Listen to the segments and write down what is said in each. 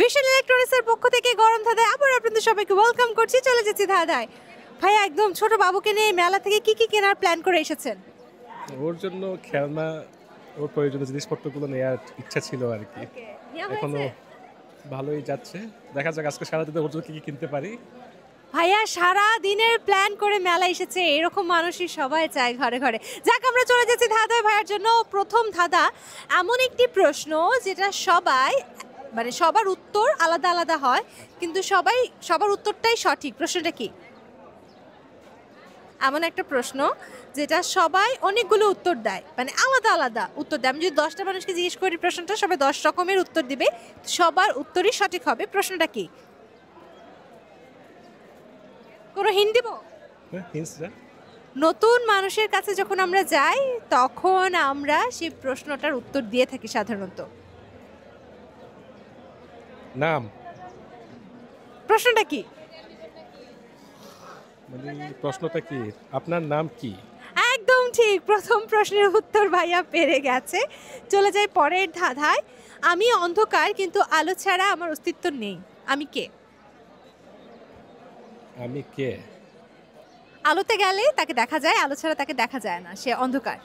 Vision ইলেকট্রনিক্সের পক্ষ থেকে গরম ধাঁধায় আবার আপনাদের সবাইকে ওয়েলকাম করছি। চলে যাচ্ছি ধাঁধায়। ভাইয়া একদম ছোট বাবুকে নিয়ে মেলা থেকে কি কি কেনার প্ল্যান করে এসেছেন? ওর জন্য খেলনা, ওর প্রয়োজনীয় জিনিসপত্রগুলো নেওয়ার ইচ্ছা ছিল আর কি। এখনো ভালোই যাচ্ছে, দেখা যাক আজকে সারাদিনে ওর জন্য কি কি কিনতে পারি। ভাইয়া সারা দিনের প্ল্যান করে মেলা এসেছে, এরকম মানুষই সবাই চায় ঘরে ঘরে। যাক, আমরা চলে যাচ্ছি ধাঁধায়। ভাইয়ার জন্য প্রথম ধাঁধা এমন একটি প্রশ্ন যেটা সবাই মানে সবার উত্তর আলাদা আলাদা হয়, কিন্তু সবার উত্তরটাই সঠিক। প্রশ্নটা কি? এমন একটা প্রশ্ন যেটা সবাই অনেকগুলো উত্তর দেয়, মানে আলাদা আলাদা উত্তর দেয়। আমি যদি 10টা মানুষকে জিজ্ঞেস করি প্রশ্নটা, সবাই 10 রকমের উত্তর দিবে, সবার উত্তরই সঠিক হবে। প্রশ্নটা কি? কোনো হিন্ট দিব? নতুন মানুষের কাছে যখন আমরা যাই তখন আমরা সেই প্রশ্নটার উত্তর দিয়ে থাকি সাধারণত। নাম। প্রশ্নটা কি? মানে প্রশ্নটা কি, আপনার নাম কি? একদম ঠিক, প্রথম প্রশ্নের উত্তর ভাইয়া পেরে গেছে। চলে যাই পরের ধাঁধায়। আমি অন্ধকার, কিন্তু আলো ছাড়া আমার অস্তিত্ব নেই। আমি কে? আমি কে? আলোতে গেলে তাকে দেখা যায়, আলো ছাড়া তাকে দেখা যায় না, সে অন্ধকার।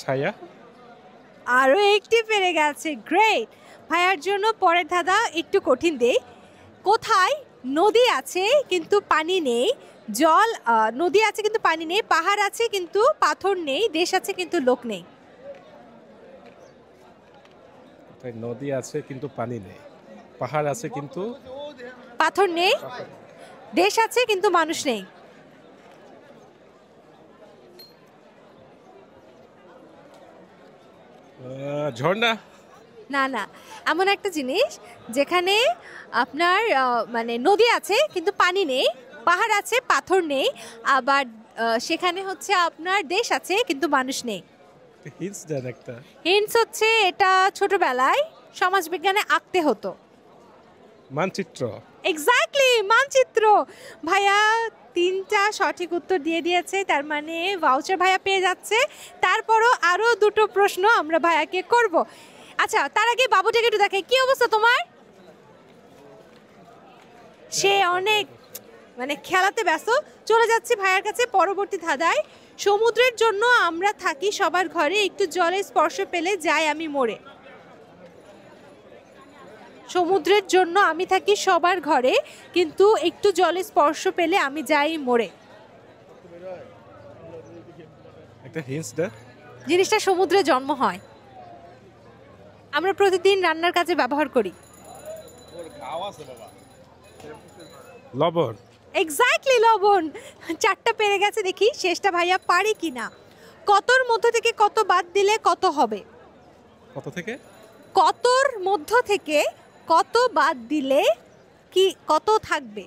ছায়া। আরও একটি পেরে গেছে, গ্রেট। ভাইয়ার জন্য পরের ধাঁধা একটু কঠিন দেই। কোথায় নদী আছে কিন্তু পানি নেই, নদী আছে কিন্তু পানি নেই, পাহাড় আছে কিন্তু পাথর নেই, দেশ আছে কিন্তু লোক নেই। কোথায় নদী আছে কিন্তু পানি নেই, পাহাড় আছে কিন্তু পাথর নেই, দেশ আছে কিন্তু মানুষ নেই। ঝর্ণা। না না, এমন একটা জিনিস যেখানে আপনার মানে নদী আছে কিন্তু পানি নেই, পাহাড় আছে পাথর নেই, আবার সেখানে হচ্ছে আপনার দেশ আছে কিন্তু মানুষ নেই। হিন্টস দেন একটা। হিন্টস হচ্ছে এটা ছোটবেলায় সমাজবিজ্ঞানে আঁকতে হতো। মানচিত্র। এক্স্যাক্টলি, মানচিত্র। ভাইয়া 3টা সঠিক উত্তর দিয়ে দিয়েছে, তার মানে ভাউচার ভাইয়া পেয়ে যাচ্ছে। তারপরও আরও 2টো প্রশ্ন আমরা ভাইয়াকে করব। আচ্ছা, তার আগে বাবুটাকে একটু দেখাই। কি অবস্থা তোমার? সে অনেক মানে খেলাতে ব্যস্ত। চলে যাচ্ছি ভাইয়ার কাছে পরবর্তী ধাঁধায়। সমুদ্রের জন্য আমরা থাকি সবার ঘরে, একটু জলের স্পর্শ পেলে যাই আমি মরে। সমুদ্রের জন্য আমি থাকি সবার ঘরে, কিন্তু একটু জলের স্পর্শ পেলে আমি যাই মরে। একটা হিন্টস দেন। জিনিসটা সমুদ্রে জন্ম হয়, আমরা প্রতিদিন রান্নার কাজে ব্যবহার করি। লবণ। এক্স্যাক্টলি, লবণ। 4টা পেরে গেছে, দেখি শেষটা ভাইয়া পারে কিনা। কতর মধ্য থেকে কত বাদ দিলে কত হবে? কত থেকে? কতর মধ্য থেকে কত বাদ দিলে কি কত থাকবে?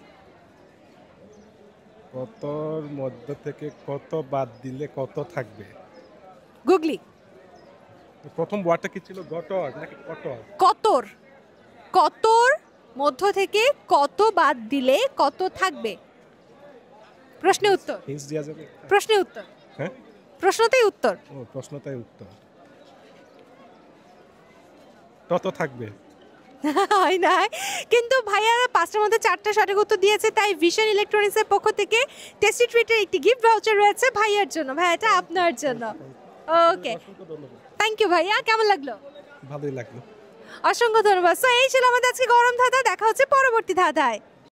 কতর মধ্য থেকে কত বাদ দিলে কত থাকবে? গুগলি। প্রথম ওয়ার্ডটা কি ছিল, গটর নাকি কটর? কতর, কতর মধ্য থেকে কত বাদ দিলে কত থাকবে? প্রশ্নে উত্তর। হিন্টস দেওয়া যাবে? প্রশ্নে উত্তর। হ্যাঁ, প্রশ্নতেই উত্তর। ও প্রশ্নটাই উত্তর। তত থাকবে। হয় না, কিন্তু ভাইয়া 5টার মধ্যে 4টা সঠিক উত্তর দিয়েছে, তাই ভিশন ইলেকট্রনিক্সের পক্ষ থেকে টেস্টি ট্রিটের একটি গিফট ভাউচার রয়েছে ভাইয়ার জন্য। ভাই, এটা আপনার জন্য। ওকে, থ্যাংক ইউ ভাইয়া। কেমন লাগলো? ভালোই লাগলো। অসংখ্য ধন্যবাদ। সো এই ছিল আমাদের আজকে গরম ধাঁধা। দেখা হচ্ছে পরবর্তী ধাঁধায়।